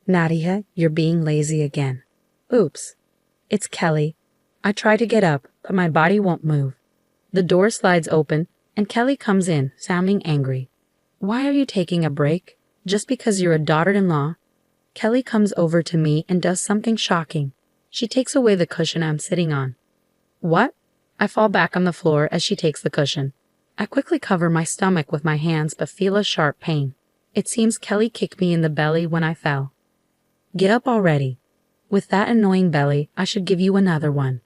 Nadia, you're being lazy again. Oops. It's Kelly. I try to get up, but my body won't move. The door slides open, and Kelly comes in, sounding angry. Why are you taking a break? Just because you're a daughter-in-law? Kelly comes over to me and does something shocking. She takes away the cushion I'm sitting on. What? I fall back on the floor as she takes the cushion. I quickly cover my stomach with my hands but feel a sharp pain. It seems Kelly kicked me in the belly when I fell. Get up already. With that annoying belly, I should give you another one.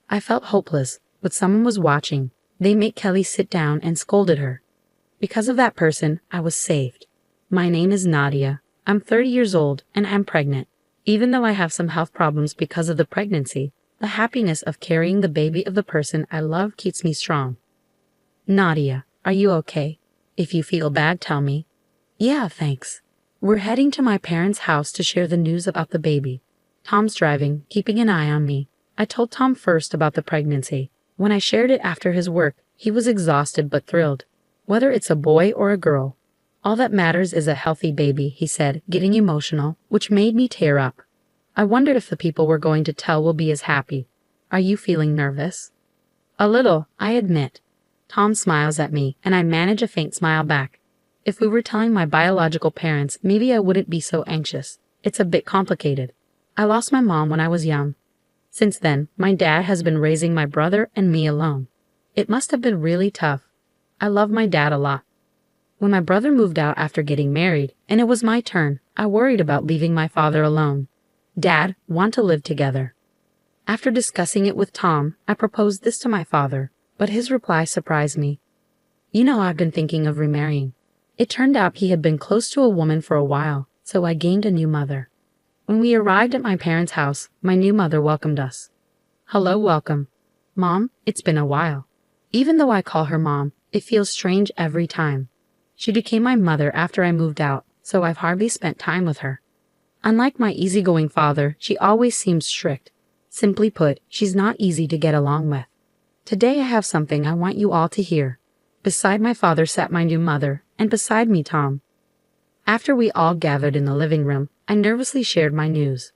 I felt hopeless, but someone was watching. They made Kelly sit down and scolded her. Because of that person, I was saved. My name is Nadia. I'm 30 years old and I'm pregnant. Even though I have some health problems because of the pregnancy, the happiness of carrying the baby of the person I love keeps me strong. Nadia, are you okay? If you feel bad, tell me. Yeah, thanks. We're heading to my parents' house to share the news about the baby. Tom's driving, keeping an eye on me. I told Tom first about the pregnancy. When I shared it after his work, he was exhausted but thrilled. Whether it's a boy or a girl, all that matters is a healthy baby, he said, getting emotional, which made me tear up. I wondered if the people we're going to tell will be as happy. Are you feeling nervous? A little, I admit. Tom smiles at me, and I manage a faint smile back. If we were telling my biological parents, maybe I wouldn't be so anxious. It's a bit complicated. I lost my mom when I was young. Since then, my dad has been raising my brother and me alone. It must have been really tough. I love my dad a lot. When my brother moved out after getting married, and it was my turn, I worried about leaving my father alone. Dad, want to live together. After discussing it with Tom, I proposed this to my father, but his reply surprised me. You know, I've been thinking of remarrying. It turned out he had been close to a woman for a while, so I gained a new mother. When we arrived at my parents' house, my new mother welcomed us. Hello, welcome. Mom, it's been a while. Even though I call her Mom, it feels strange every time. She became my mother after I moved out, so I've hardly spent time with her. Unlike my easygoing father, she always seems strict. Simply put, she's not easy to get along with. Today I have something I want you all to hear. Beside my father sat my new mother, and beside me Tom. After we all gathered in the living room, I nervously shared my news.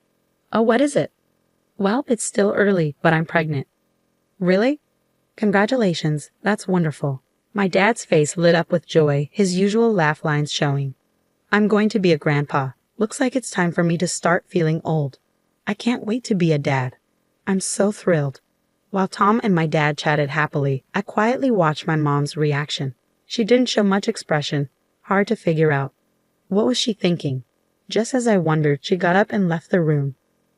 Oh, what is it? Well, it's still early, but I'm pregnant. Really? Congratulations, that's wonderful. My dad's face lit up with joy, his usual laugh lines showing. I'm going to be a grandpa. Looks like it's time for me to start feeling old. I can't wait to be a dad. I'm so thrilled. While Tom and my dad chatted happily, I quietly watched my mom's reaction. She didn't show much expression, hard to figure out. What was she thinking? Just as I wondered, she got up and left the room.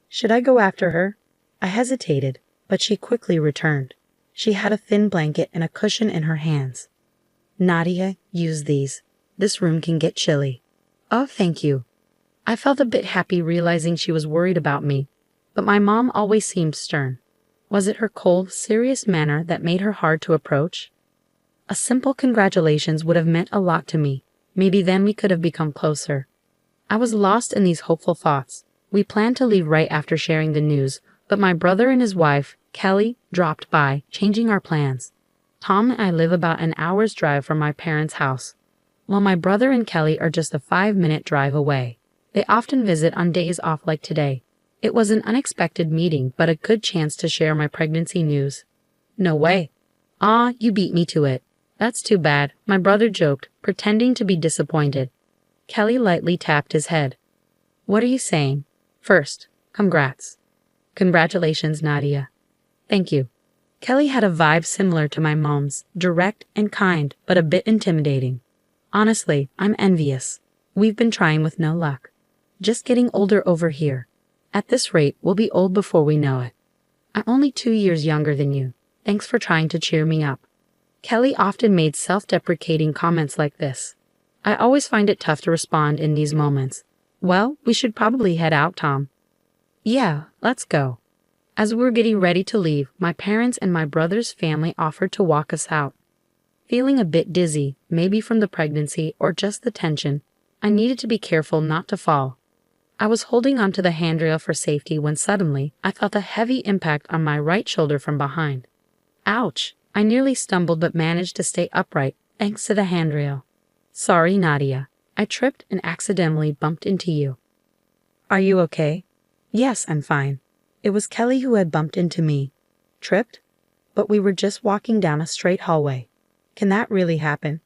Should I go after her? I hesitated, but she quickly returned. She had a thin blanket and a cushion in her hands. Nadia, use these. This room can get chilly. Oh, thank you. I felt a bit happy realizing she was worried about me, but my mom always seemed stern. Was it her cold, serious manner that made her hard to approach? A simple congratulations would have meant a lot to me. Maybe then we could have become closer. I was lost in these hopeful thoughts. We planned to leave right after sharing the news, but my brother and his wife, Kelly, dropped by, changing our plans. Tom and I live about an hour's drive from my parents' house, while my brother and Kelly are just a 5-minute drive away. They often visit on days off like today. It was an unexpected meeting, but a good chance to share my pregnancy news. No way. Ah, you beat me to it. That's too bad, my brother joked, pretending to be disappointed. Kelly lightly tapped his head. What are you saying? First, congrats. Congratulations, Nadia. Thank you. Kelly had a vibe similar to my mom's, direct and kind, but a bit intimidating. Honestly, I'm envious. We've been trying with no luck. Just getting older over here. At this rate, we'll be old before we know it. I'm only 2 years younger than you. Thanks for trying to cheer me up. Kelly often made self-deprecating comments like this. I always find it tough to respond in these moments. Well, we should probably head out, Tom. Yeah, let's go. As we were getting ready to leave, my parents and my brother's family offered to walk us out. Feeling a bit dizzy, maybe from the pregnancy or just the tension, I needed to be careful not to fall. I was holding onto the handrail for safety when suddenly I felt a heavy impact on my right shoulder from behind. Ouch! I nearly stumbled but managed to stay upright thanks to the handrail. Sorry, Nadia. I tripped and accidentally bumped into you. Are you okay? Yes, I'm fine. It was Kelly who had bumped into me. Tripped? But we were just walking down a straight hallway. Can that really happen?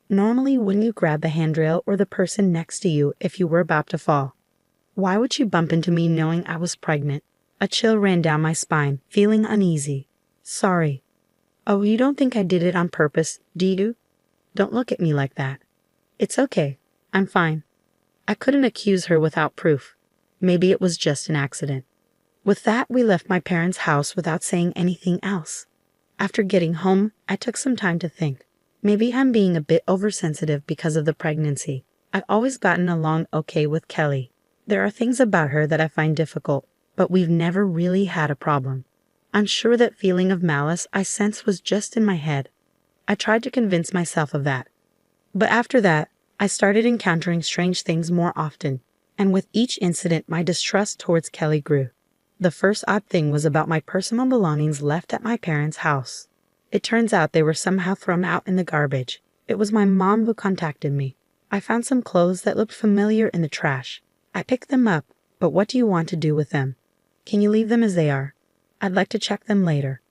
Normally, wouldn't you grab the handrail or the person next to you if you were about to fall? Why would she bump into me knowing I was pregnant? A chill ran down my spine, feeling uneasy. Sorry. Oh, you don't think I did it on purpose, do you? Don't look at me like that. It's okay. I'm fine. I couldn't accuse her without proof. Maybe it was just an accident. With that, we left my parents' house without saying anything else. After getting home, I took some time to think. Maybe I'm being a bit oversensitive because of the pregnancy. I've always gotten along okay with Kelly. There are things about her that I find difficult, but we've never really had a problem. I'm sure that feeling of malice I sensed was just in my head. I tried to convince myself of that. But after that, I started encountering strange things more often, and with each incident my distrust towards Kelly grew. The first odd thing was about my personal belongings left at my parents' house. It turns out they were somehow thrown out in the garbage. It was my mom who contacted me. I found some clothes that looked familiar in the trash. I picked them up, but what do you want to do with them? Can you leave them as they are? I'd like to check them later.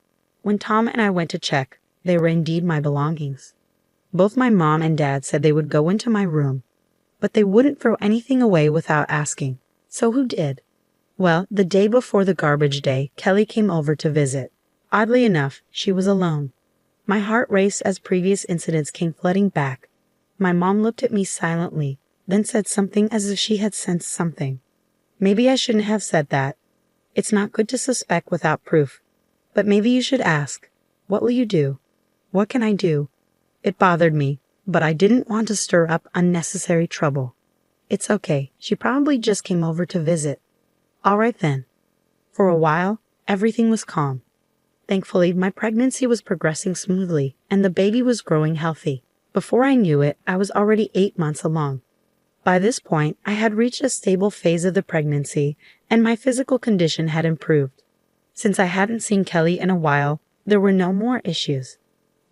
When Tom and I went to check, they were indeed my belongings. Both my mom and dad said they would go into my room, but they wouldn't throw anything away without asking. So who did? Well, the day before the garbage day, Kelly came over to visit. Oddly enough, she was alone. My heart raced as previous incidents came flooding back. My mom looked at me silently, then said something as if she had sensed something. Maybe I shouldn't have said that. It's not good to suspect without proof. But maybe you should ask. What will you do? What can I do? It bothered me, but I didn't want to stir up unnecessary trouble. It's okay. She probably just came over to visit. All right then. For a while, everything was calm. Thankfully, my pregnancy was progressing smoothly, and the baby was growing healthy. Before I knew it, I was already 8 months along. By this point, I had reached a stable phase of the pregnancy, and my physical condition had improved. Since I hadn't seen Kelly in a while, there were no more issues.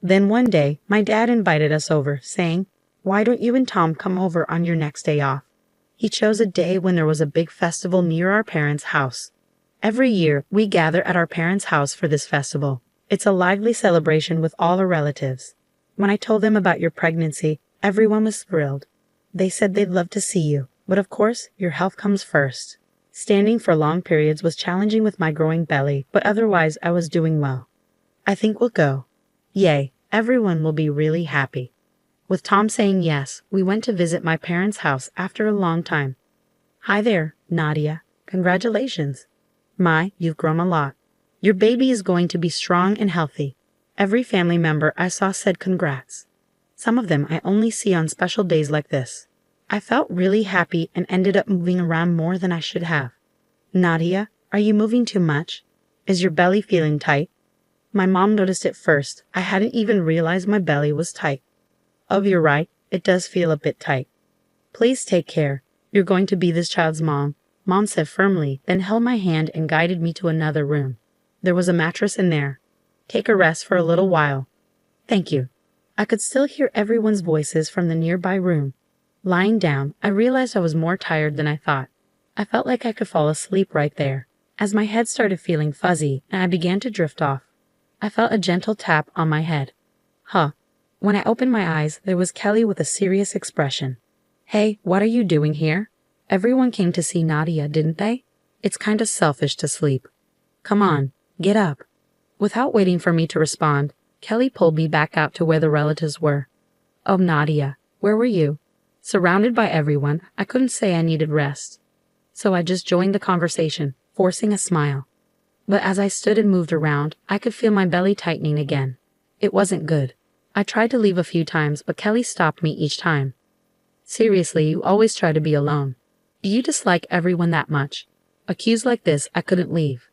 Then one day, my dad invited us over, saying, "Why don't you and Tom come over on your next day off?" He chose a day when there was a big festival near our parents' house. Every year, we gather at our parents' house for this festival. It's a lively celebration with all our relatives. When I told them about your pregnancy, everyone was thrilled. They said they'd love to see you, but of course, your health comes first. Standing for long periods was challenging with my growing belly, but otherwise I was doing well. I think we'll go. Yay, everyone will be really happy. With Tom saying yes, we went to visit my parents' house after a long time. Hi there, Nadia. Congratulations. You've grown a lot. Your baby is going to be strong and healthy. Every family member I saw said congrats. Some of them I only see on special days like this. I felt really happy and ended up moving around more than I should have. Nadia, are you moving too much? Is your belly feeling tight? My mom noticed it first. I hadn't even realized my belly was tight. Oh, you're right. It does feel a bit tight. Please take care. You're going to be this child's mom, Mom said firmly, then held my hand and guided me to another room. There was a mattress in there. Take a rest for a little while. Thank you. I could still hear everyone's voices from the nearby room. Lying down, I realized I was more tired than I thought. I felt like I could fall asleep right there, as my head started feeling fuzzy and I began to drift off. I felt a gentle tap on my head. When I opened my eyes, there was Kelly with a serious expression. Hey, what are you doing here? Everyone came to see Nadia, didn't they? It's kind of selfish to sleep. Come on, get up. Without waiting for me to respond, Kelly pulled me back out to where the relatives were. Oh, Nadia, where were you? Surrounded by everyone, I couldn't say I needed rest. So I just joined the conversation, forcing a smile. But as I stood and moved around, I could feel my belly tightening again. It wasn't good. I tried to leave a few times, but Kelly stopped me each time. Seriously, you always try to be alone. Do you dislike everyone that much? Accused like this, I couldn't leave.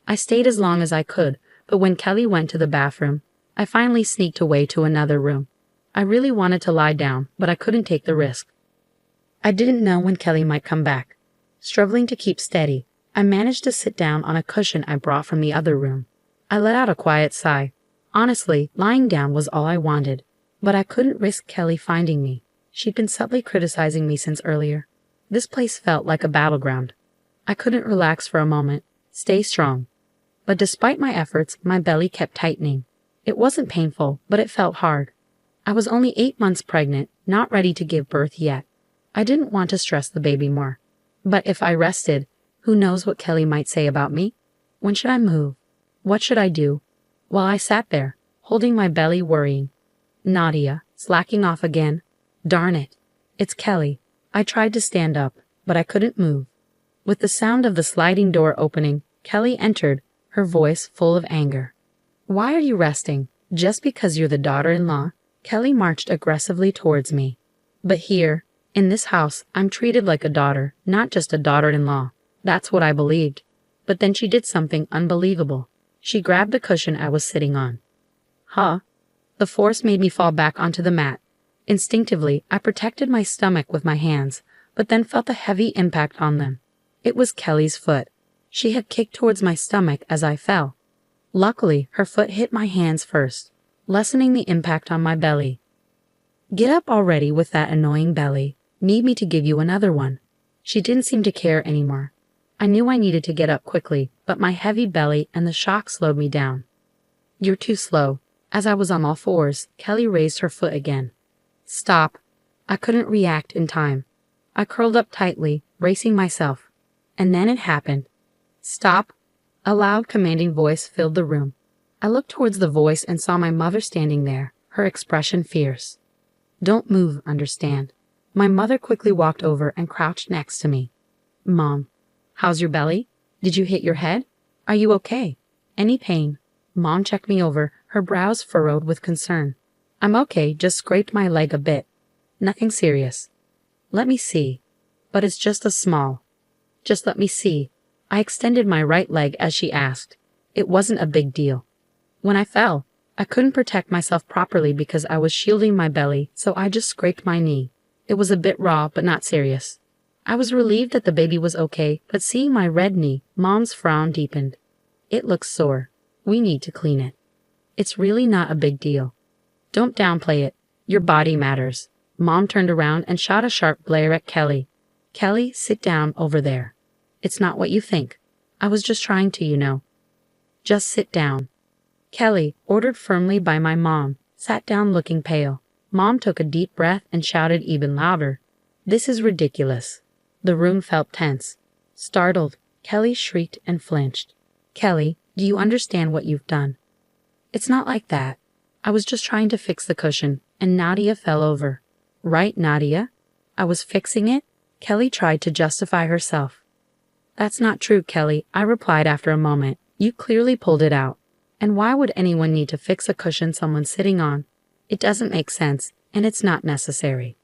I stayed as long as I could, but when Kelly went to the bathroom, I finally sneaked away to another room. I really wanted to lie down, but I couldn't take the risk. I didn't know when Kelly might come back. Struggling to keep steady, I managed to sit down on a cushion I brought from the other room. I let out a quiet sigh. Honestly, lying down was all I wanted, but I couldn't risk Kelly finding me. She'd been subtly criticizing me since earlier. This place felt like a battleground. I couldn't relax for a moment. Stay strong. But despite my efforts, my belly kept tightening. It wasn't painful, but it felt hard. I was only 8 months pregnant, not ready to give birth yet. I didn't want to stress the baby more. But if I rested, who knows what Kelly might say about me? When should I move? What should I do? While I sat there, holding my belly, worrying. Nadia, slacking off again. Darn it. It's Kelly. I tried to stand up, but I couldn't move. With the sound of the sliding door opening, Kelly entered, her voice full of anger. Why are you resting? Just because you're the daughter-in-law? Kelly marched aggressively towards me. But here, in this house, I'm treated like a daughter, not just a daughter-in-law. That's what I believed. But then she did something unbelievable. She grabbed the cushion I was sitting on. Huh? The force made me fall back onto the mat. Instinctively, I protected my stomach with my hands, but then felt a heavy impact on them. It was Kelly's foot. She had kicked towards my stomach as I fell. Luckily, her foot hit my hands first, lessening the impact on my belly. Get up already with that annoying belly. Need me to give you another one? She didn't seem to care anymore. I knew I needed to get up quickly, but my heavy belly and the shock slowed me down. You're too slow. As I was on all fours, Kelly raised her foot again. Stop. I couldn't react in time. I curled up tightly, bracing myself. And then it happened. Stop. A loud, commanding voice filled the room. I looked towards the voice and saw my mother standing there, her expression fierce. Don't move, understand? My mother quickly walked over and crouched next to me. Mom, how's your belly? Did you hit your head? Are you okay? Any pain? Mom checked me over, her brows furrowed with concern. I'm okay, just scraped my leg a bit. Nothing serious. Let me see. But it's just a small. Just let me see. I extended my right leg as she asked. It wasn't a big deal. When I fell, I couldn't protect myself properly because I was shielding my belly, so I just scraped my knee. It was a bit raw, but not serious. I was relieved that the baby was okay, but seeing my red knee, Mom's frown deepened. It looks sore. We need to clean it. It's really not a big deal. Don't downplay it. Your body matters. Mom turned around and shot a sharp glare at Kelly. Kelly, sit down over there. It's not what you think. I was just trying to, you know. Just sit down. Kelly, ordered firmly by my mom, sat down looking pale. Mom took a deep breath and shouted even louder. This is ridiculous. The room felt tense. Startled, Kelly shrieked and flinched. Kelly, do you understand what you've done? It's not like that. I was just trying to fix the cushion, and Nadia fell over. Right, Nadia? I was fixing it? Kelly tried to justify herself. That's not true, Kelly, I replied after a moment. You clearly pulled it out. And why would anyone need to fix a cushion someone's sitting on? It doesn't make sense, and it's not necessary.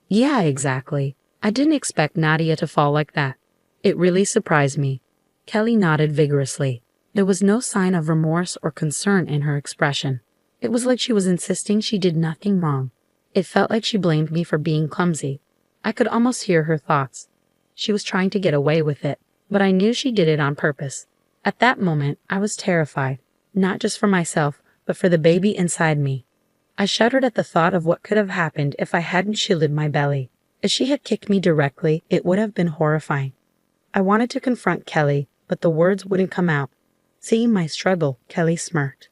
Yeah, exactly. I didn't expect Nadia to fall like that. It really surprised me. Kelly nodded vigorously. There was no sign of remorse or concern in her expression. It was like she was insisting she did nothing wrong. It felt like she blamed me for being clumsy. I could almost hear her thoughts. She was trying to get away with it, but I knew she did it on purpose. At that moment, I was terrified, not just for myself, but for the baby inside me. I shuddered at the thought of what could have happened if I hadn't shielded my belly. If she had kicked me directly, it would have been horrifying. I wanted to confront Kelly, but the words wouldn't come out. Seeing my struggle, Kelly smirked.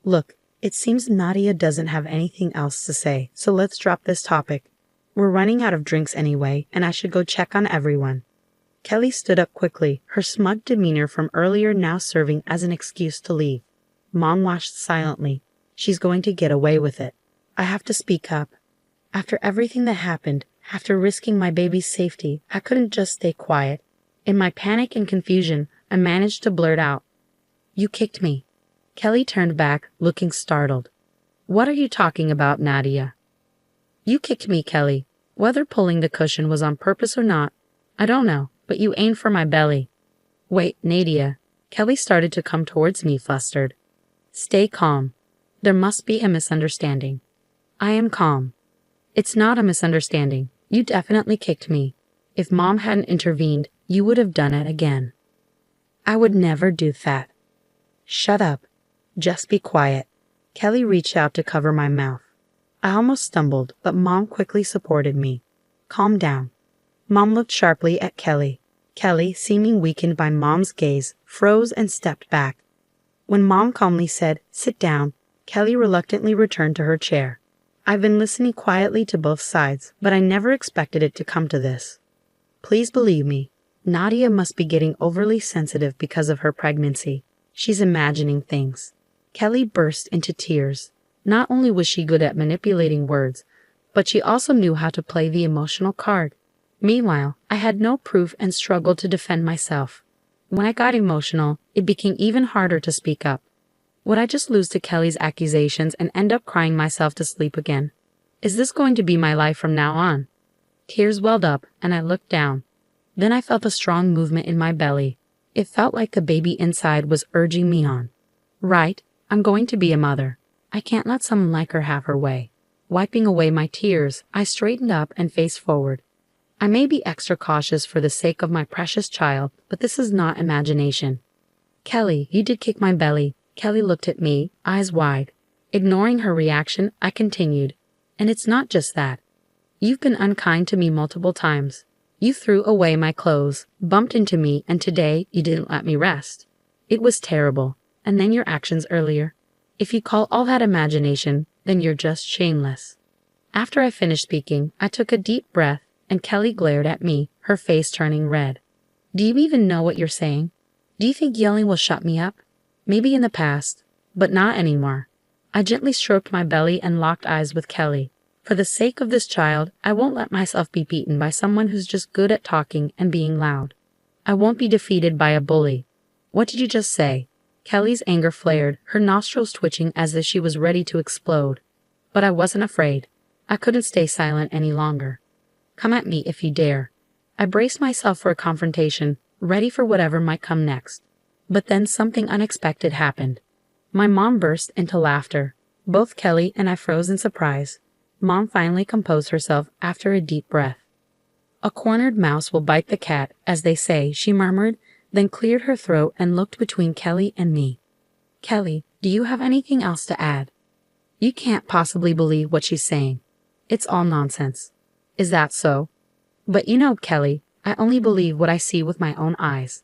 Look, it seems Nadia doesn't have anything else to say, so let's drop this topic. We're running out of drinks anyway, and I should go check on everyone. Kelly stood up quickly, her smug demeanor from earlier now serving as an excuse to leave. Mom watched silently. She's going to get away with it. I have to speak up. After everything that happened, after risking my baby's safety, I couldn't just stay quiet. In my panic and confusion, I managed to blurt out, You kicked me. Kelly turned back, looking startled. What are you talking about, Nadia? You kicked me, Kelly. Whether pulling the cushion was on purpose or not, I don't know, but you aimed for my belly. Wait, Nadia. Kelly started to come towards me, flustered. Stay calm. There must be a misunderstanding. I am calm. It's not a misunderstanding. You definitely kicked me. If Mom hadn't intervened, you would have done it again. I would never do that. Shut up. Just be quiet. Kelly reached out to cover my mouth. I almost stumbled, but Mom quickly supported me. Calm down. Mom looked sharply at Kelly. Kelly, seeming weakened by Mom's gaze, froze and stepped back. When Mom calmly said, "Sit down," Kelly reluctantly returned to her chair. I've been listening quietly to both sides, but I never expected it to come to this. Please believe me, Nadia must be getting overly sensitive because of her pregnancy. She's imagining things. Kelly burst into tears. Not only was she good at manipulating words, but she also knew how to play the emotional card. Meanwhile, I had no proof and struggled to defend myself. When I got emotional, it became even harder to speak up. Would I just lose to Kelly's accusations and end up crying myself to sleep again? Is this going to be my life from now on? Tears welled up, and I looked down. Then I felt a strong movement in my belly. It felt like the baby inside was urging me on. Right, I'm going to be a mother. I can't let someone like her have her way. Wiping away my tears, I straightened up and faced forward. I may be extra cautious for the sake of my precious child, but this is not imagination. Kelly, you did kick my belly. Kelly looked at me, eyes wide. Ignoring her reaction, I continued. And it's not just that. You've been unkind to me multiple times. You threw away my clothes, bumped into me, and today you didn't let me rest. It was terrible. And then your actions earlier. If you call all that imagination, then you're just shameless. After I finished speaking, I took a deep breath, and Kelly glared at me, her face turning red. Do you even know what you're saying? Do you think yelling will shut me up? Maybe in the past, but not anymore. I gently stroked my belly and locked eyes with Kelly. For the sake of this child, I won't let myself be beaten by someone who's just good at talking and being loud. I won't be defeated by a bully. What did you just say? Kelly's anger flared, her nostrils twitching as if she was ready to explode. But I wasn't afraid. I couldn't stay silent any longer. Come at me if you dare. I braced myself for a confrontation, ready for whatever might come next. But then something unexpected happened. My mom burst into laughter. Both Kelly and I froze in surprise. Mom finally composed herself after a deep breath. A cornered mouse will bite the cat, as they say, she murmured, then cleared her throat and looked between Kelly and me. Kelly, do you have anything else to add? You can't possibly believe what she's saying. It's all nonsense. Is that so? But you know, Kelly, I only believe what I see with my own eyes.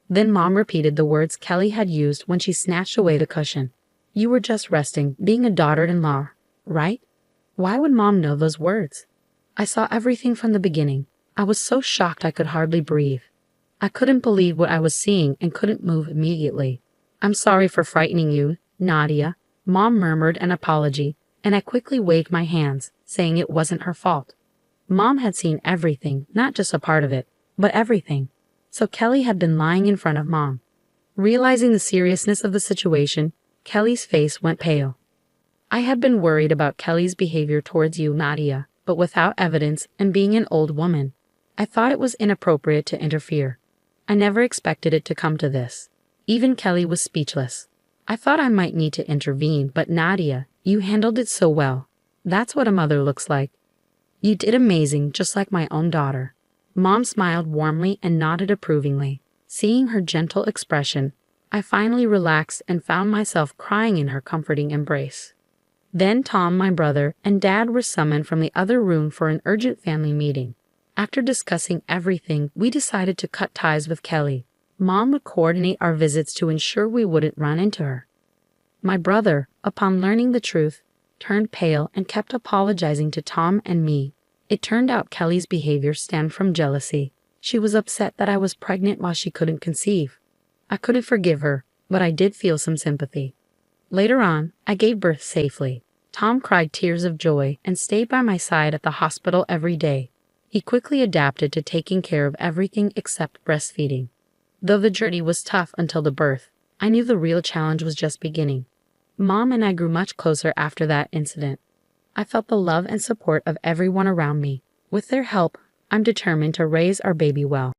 Then Mom repeated the words Kelly had used when she snatched away the cushion. You were just resting, being a daughter-in-law, right? Why would Mom know those words? I saw everything from the beginning. I was so shocked I could hardly breathe. I couldn't believe what I was seeing and couldn't move immediately. I'm sorry for frightening you, Nadia. Mom murmured an apology, and I quickly waved my hands, saying it wasn't her fault. Mom had seen everything, not just a part of it, but everything. So Kelly had been lying in front of Mom. Realizing the seriousness of the situation, Kelly's face went pale. I had been worried about Kelly's behavior towards you, Nadia, but without evidence and being an old woman, I thought it was inappropriate to interfere. I never expected it to come to this. Even Kelly was speechless. I thought I might need to intervene, but Nadia, you handled it so well. That's what a mother looks like. You did amazing, just like my own daughter. Mom smiled warmly and nodded approvingly. Seeing her gentle expression, I finally relaxed and found myself crying in her comforting embrace. Then Tom, my brother, and Dad were summoned from the other room for an urgent family meeting. After discussing everything, we decided to cut ties with Kelly. Mom would coordinate our visits to ensure we wouldn't run into her. My brother, upon learning the truth, turned pale and kept apologizing to Tom and me. It turned out Kelly's behavior stemmed from jealousy. She was upset that I was pregnant while she couldn't conceive. I couldn't forgive her, but I did feel some sympathy. Later on, I gave birth safely. Tom cried tears of joy and stayed by my side at the hospital every day. He quickly adapted to taking care of everything except breastfeeding. Though the journey was tough until the birth, I knew the real challenge was just beginning. Mom and I grew much closer after that incident. I felt the love and support of everyone around me. With their help, I'm determined to raise our baby well.